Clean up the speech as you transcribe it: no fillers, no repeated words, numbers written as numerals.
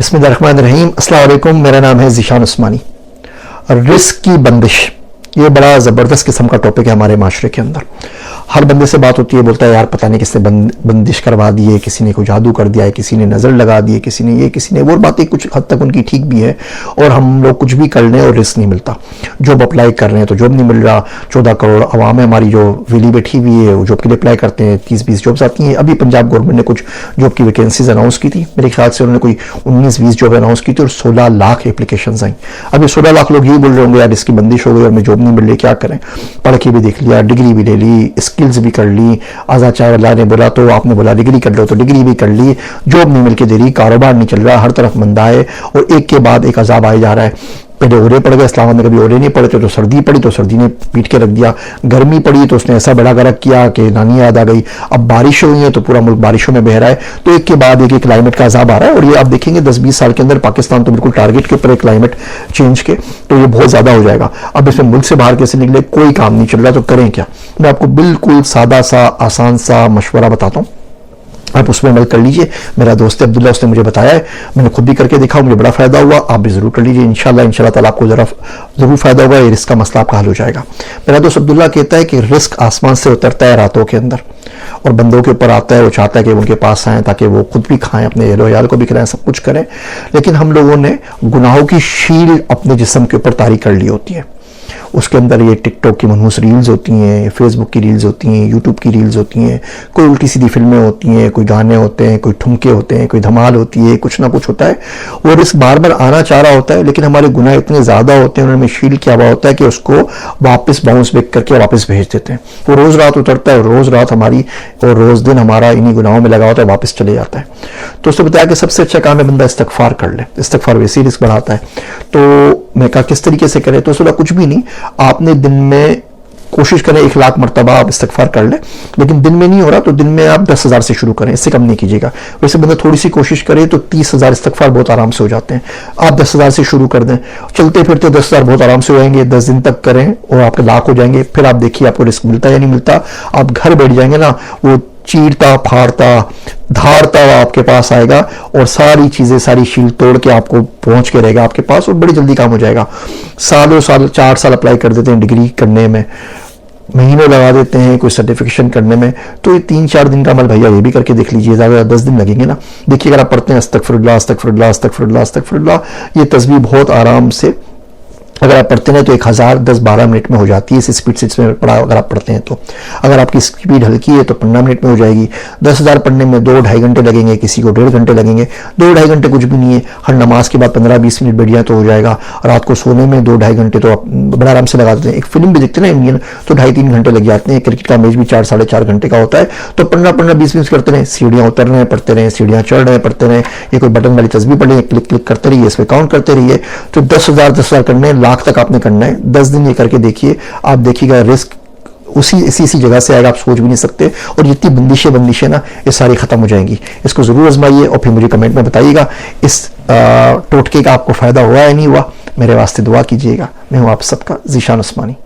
बिस्मिल्लाहिर्रहमानिर्रहीम। अस्सलाम वालेकुम। मेरा नाम है ज़ीशान उस्मानी। रिस्क की बंदिश, ये बड़ा ज़बरदस्त किस्म का टॉपिक है हमारे माशरे के अंदर। हर बंदे से बात होती है, बोलता है यार पता नहीं किसने बंदिश करवा दी है, किसी ने कोई जादू कर दिया है, किसी ने नज़र लगा दी है, किसी ने ये किसी ने वो। बातें कुछ हद तक उनकी ठीक भी है, और हम लोग कुछ भी कर लें और रिस्क नहीं मिलता। जॉब अप्लाई कर रहे हैं तो जॉब नहीं मिल रहा। 14 करोड़ अवाम है हमारी जो विली बैठी हुई है, वो जॉब के लिए अप्लाई करते हैं, 30-20 जॉब्स आती हैं। अभी पंजाब गवर्नमेंट ने कुछ जॉब की वैकेंसीज अनाउंस की थी, मेरे ख्याल से उन्होंने कोई 19-20 जॉब अनाउंस की थी और 16 लाख एप्लीकेशंस आई। अभी 16 लाख लोग यही बोल रहे होंगे यार इसकी बंदिश हो गई और मैं जॉब नहीं मिल रही, क्या करें। पढ़ के भी देख लिया, डिग्री भी ले ली, स्किल्स भी कर ली। आज़ाद चाय वाला ने बोला तो आपने बोला डिग्री कर लो, तो डिग्री भी कर ली, जॉब नहीं मिल के दे रही, कारोबार नहीं चल रहा, हर तरफ मंदा है और एक के बाद एक अजाब आए जा रहा है। पहले ओले पड़ गए, इस्लामाबाद में कभी ओले नहीं पड़े थे, तो सर्दी पड़ी तो सर्दी ने पीट के रख दिया। गर्मी पड़ी तो उसने ऐसा बड़ा गरक किया कि नानी याद आ गई। अब बारिश हुई है तो पूरा मुल्क बारिशों में बह रहा है। तो एक के बाद एक क्लाइमेट का अजाब आ रहा है, और ये आप देखेंगे 10-20 साल के अंदर पाकिस्तान तो बिल्कुल टारगेट के ऊपर है क्लाइमेट चेंज के, तो ये बहुत ज़्यादा हो जाएगा। अब इसमें मुल्क से बाहर कैसे निकले, कोई काम नहीं चल रहा, तो करें क्या। मैं आपको बिल्कुल सादा सा आसान सा मशवरा बताता हूँ, आप उसमें अमल कर लीजिए। मेरा दोस्त अब्दुल्ला, उसने मुझे बताया है, मैंने खुद भी करके देखा, मुझे बड़ा फ़ायदा हुआ। आप भी ज़रूर कर लीजिए, इंशाल्लाह ताला आपको ज़रूर फ़ायदा होगा, ये रिस्क का मसला आपका हल हो जाएगा। मेरा दोस्त अब्दुल्ला कहता है कि रिस्क आसमान से उतरता है रातों के अंदर और बंदों के ऊपर आता है। वो चाहता है कि उनके पास आएँ ताकि वो खुद भी खाएं, अपने अहलो याल को भी खिलाएं, सब कुछ करें। लेकिन हम लोगों ने गुनाहों की शील अपने जिस्म के ऊपर तारी कर ली होती है। उसके अंदर ये टिकटॉक की मनहूस रील्स होती हैं, फेसबुक की रील्स होती हैं, यूट्यूब की रील्स होती हैं, कोई उल्टी सीधी फिल्में होती हैं, कोई गाने होते हैं, कोई ठुमके होते हैं, कोई धमाल होती है, कुछ ना कुछ होता है। वो रिस्क बार बार आना चाह रहा होता है, लेकिन हमारे गुनाह इतने ज़्यादा होते हैं, उन्होंने शील किया हुआ होता है कि उसको वापस बाउंस बैक करके वापस भेज देते हैं। वो रोज़ रात उतरता है, रोज़ रात हमारी और रोज़ दिन हमारा इन्हीं गुनाहों में लगा होता है, वापस चले जाता है। तो उसने बताया कि सबसे अच्छा काम है बंदा इस्तगफार कर ले। इस्तगफार वैसे ही रिस्क बढ़ाता है। तो मैं कहा किस तरीके से करें, तो उसने कुछ भी नहीं, आपने दिन में कोशिश करें 1 लाख मरतबा आप इस्तगफार कर लें, लेकिन दिन में नहीं हो रहा तो दिन में आप 10,000 से शुरू करें, इससे कम नहीं कीजिएगा। वैसे बंदा थोड़ी सी कोशिश करे तो 30,000 इस्तगफार बहुत आराम से हो जाते हैं। आप 10,000 से शुरू कर दें, चलते फिरते 10,000 बहुत आराम से हो जाएंगे। 10 दिन तक करें और आपके लाख हो जाएंगे। फिर आप देखिए आपको रिस्क मिलता है या नहीं मिलता। आप घर बैठ जाएंगे ना, वो चीरता फाड़ता धारता हुआ आपके पास आएगा और सारी चीज़ें, सारी शील तोड़ के आपको पहुंच के रहेगा आपके पास, और बड़ी जल्दी काम हो जाएगा। सालों साल 4 साल अप्लाई कर देते हैं डिग्री करने में, महीनों लगा देते हैं कोई सर्टिफिकेशन करने में। तो ये 3-4 दिन का अमल भैया ये भी करके देख लीजिए, ज़्यादा 10 दिन लगेंगे ना। देखिए अगर आप पढ़ते हैं अस्तगफिरुल्लाह अस्तगफिरुल्लाह अस्तगफिरुल्लाह अस्तगफिरुल्लाह, ये तस्बीह बहुत आराम से अगर आप पढ़ते हैं तो 1000 10-12 मिनट में हो जाती है। इस स्पीड से इसमें पढ़ा अगर आप पढ़ते हैं तो, अगर आपकी स्पीड हल्की है तो 15 मिनट में हो जाएगी। 10,000 पढ़ने में 2-2.5 घंटे लगेंगे, किसी को 1.5 घंटे लगेंगे। 2-2.5 घंटे कुछ भी नहीं है, हर नमाज के बाद 15-20 मिनट बैठ जाए तो हो जाएगा। रात को सोने में 2-2.5 घंटे तो आप बड़ा आराम से लगा देते हैं। एक फिल्म भी देखते हैं ना इंडियन, तो 2.5-3 घंटे लग जाते हैं। क्रिकेट का मैच भी 4-4.5 घंटे का होता है। तो 15-15-20 मिनट करते रहे, सीढ़ियाँ उतर रहे हैं पढ़ते रहे, सीढ़ियाँ चढ़ रहे हैं पढ़ते रहे। ये कोई बटन वाली तस्बीह पढ़ रही, क्लिक क्लिक करते रहिए, इस पर काउंट करते रहिए। तो 10,000 करने, लाख तक आपने करना है। 10 दिन ये करके देखिए, आप देखिएगा रिस्क इसी जगह से आएगा, आप सोच भी नहीं सकते। और जितनी बंदिशें ना, ये सारी खत्म हो जाएंगी। इसको जरूर आजमाइए और फिर मुझे कमेंट में बताइएगा इस टोटके का आपको फायदा हुआ या नहीं हुआ। मेरे वास्ते दुआ कीजिएगा। मैं हूं आप सबका ज़ीशान उस्मानी।